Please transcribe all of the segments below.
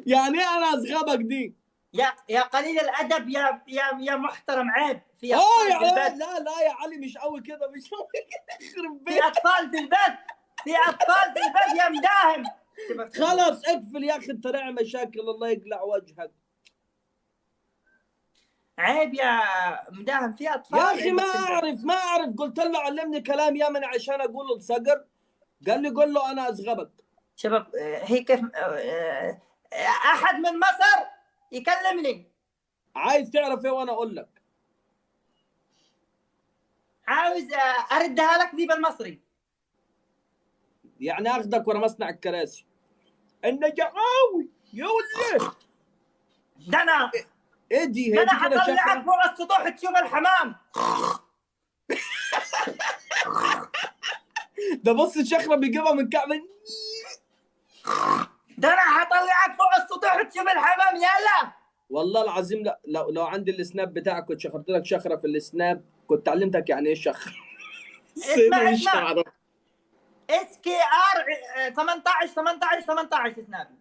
يعني ايه انا اصغبك دي؟ يا قليل الادب، يا محترم، عيب في اه اطفال يا في البيت. لا لا يا علي، مش قوي كده، مش قوي كده، يخرب في بيتك. اطفال في البيت، في اطفال في البيت يا مداهم. سيبك مني. خلاص اقفل يا اخي، انت راعي مشاكل، الله يقلع وجهك. عيب يا مداهم، في يا اطفال اخي ما عندك في البيت. اعرف ما اعرف، قلت له علمني كلام يمني عشان اقول له الصقر، قال لي قول له انا اصغبك. شباب، هي كيف احد من مصر يكلمني؟ عايز تعرف ايه وانا اقول لك؟ عاوز اردها لك ذي بالمصري. يعني اخذك ورا مصنع الكراسي. النجعاوي يا وليه. ده انا ايه دي؟ ده هي انا دي كده حطلعك شخره؟ فوق السطوح تشوف الحمام. ده بص الشخره بيجيبها من كعب. ده انا حطلعك فوق السطوح تشوف الحمام، يلا. والله العظيم لا، لو عندي السناب بتاعك كنت شخرت لك شخره في السناب، كنت علمتك يعني ايه شخر. سيبه اسمع مش اسمع، هعرف. اس كي ار 18 18 18 سنابي.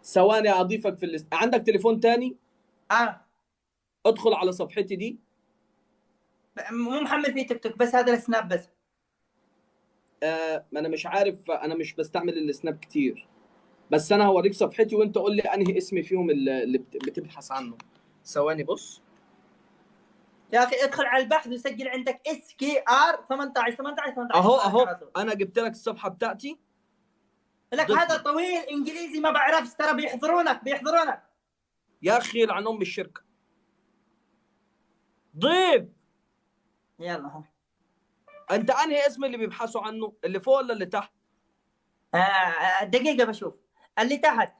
ثواني اضيفك في عندك تليفون تاني؟ اه، ادخل على صفحتي دي. مو محمل فيه تيك توك، بس هذا السناب بس. ما انا مش عارف، انا مش بستعمل السناب كتير، بس انا هوريك صفحتي وانت قول لي انهي اسم فيهم اللي بتبحث عنه. ثواني بص. يا اخي ادخل على البحث وسجل عندك اس كي ار 18 18 18 اهو يطلع لك اهو على طول. انا جبت لك الصفحه بتاعتي. لك هذا ضفني طويل انجليزي ما بعرفش، ترى بيحضرونك بيحضرونك. يا اخي، لعن ام الشركه. ضيف. يلا ها. انت انهي اسم اللي بيبحثوا عنه، اللي فوق ولا اللي تحت؟ دقيقة بشوف اللي تحت.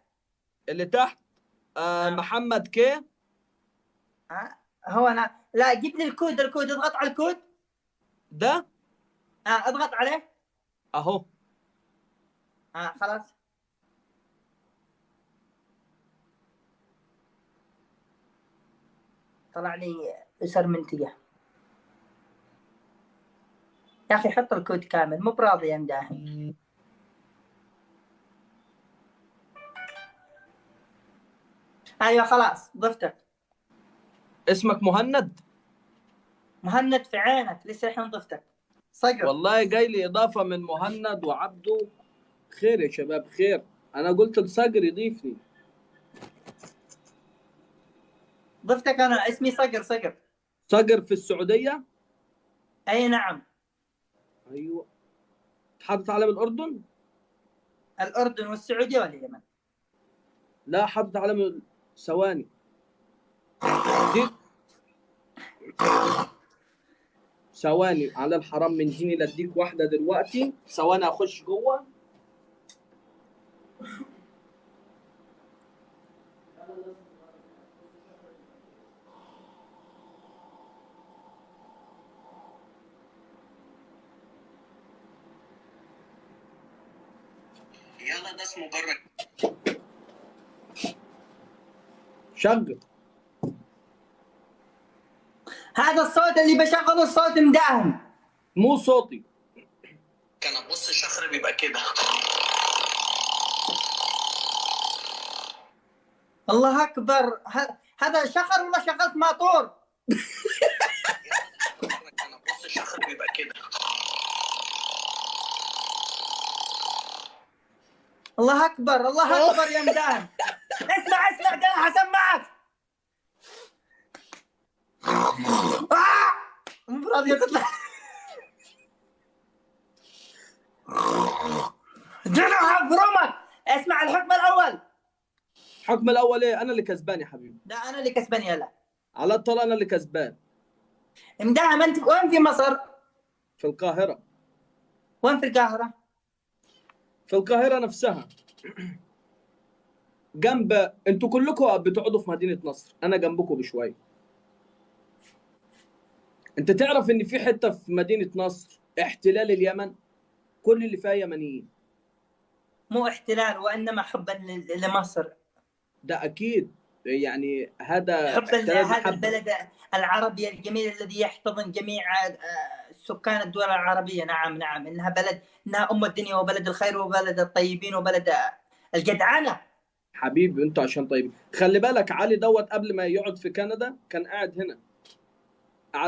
اللي تحت. آه. محمد كي. هو انا، لا جيب لي الكود، اضغط على الكود. ده اضغط عليه. اهو. خلاص. طلع لي اسر منتجه. يا اخي حط الكود كامل، مو براضي يا مداهن. ايوه خلاص ضفتك. اسمك مهند؟ مهند في عينك، لسه الحين ضفتك. صقر. والله جاي لي اضافه من مهند وعبده. خير يا شباب خير. انا قلت لصقر يضيفني. ضفتك انا، اسمي صقر صقر. صقر في السعوديه؟ اي نعم. ايوه. حاطط علم الاردن؟ الاردن والسعوديه واليمن. لا، حاطط علم. ثواني. دي ثواني على الحرام من ديني لاديك واحده دلوقتي، ثواني اخش جوه. يلا ده اسمه برك. شغل. هذا الصوت اللي بشغله الصوت مداهم. مو صوتي. كان ابص الشخر بيبقى كده. الله اكبر، هذا شخر ولا شغلت ماطور؟ كان ابص الشخر بيبقى كده. الله اكبر، الله اكبر يا مداهم. اسمع اسمع، ده انا حسمعك. مو راضيه تطلع. جنى برومك. اسمع الحكم الاول. الحكم الاول ايه؟ انا اللي كسبان يا حبيبي. ده انا اللي كسبان. يلا على الطلاق انا اللي كسبان. مداهم، انت وين في مصر؟ في القاهره. وين في القاهره؟ في القاهره نفسها. جنب، انتوا كلكم بتقعدوا في مدينه نصر، انا جنبكم بشويه. انت تعرف ان في حته في مدينه نصر احتلال اليمن، كل اللي فيها يمنيين. مو احتلال، وانما حبا لمصر. ده اكيد، يعني هذا حبا احتلال لهذا محبه. البلد العربي الجميل الذي يحتضن جميع سكان الدول العربيه. نعم نعم، انها بلد، انها ام الدنيا وبلد الخير وبلد الطيبين وبلد الجدعنه. حبيبي انت عشان طيب. خلي بالك علي دوت قبل ما يقعد في كندا كان قاعد هنا.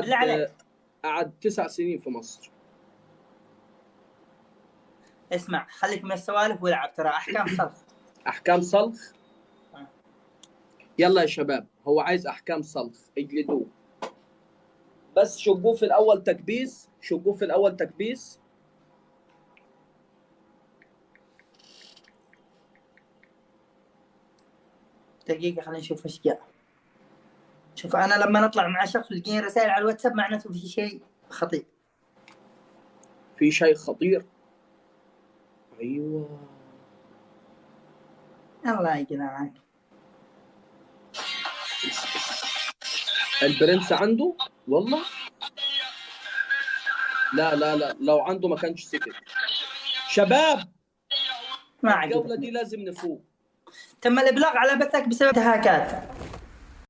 بالله عليك. قعد 9 سنين في مصر. اسمع خليك من السوالف والعب، ترى احكام صلخ. احكام صلخ. يلا يا شباب، هو عايز احكام صلخ، اجلدوه. بس شقوه في الاول تكبيس، شقوه في الاول تكبيس. دقيقه خلينا نشوف ايش جاء. شوف انا لما نطلع مع شخص وتجيني رسائل على الواتساب معناته في شيء خطير. في شيء خطير. ايوه. الله يقنعك. البرنس عنده والله. لا لا لا، لو عنده ما كانش سكت. شباب ما الجولة عجبتني. دي لازم نفوق. تم الابلاغ على بثك بسبب هاكات.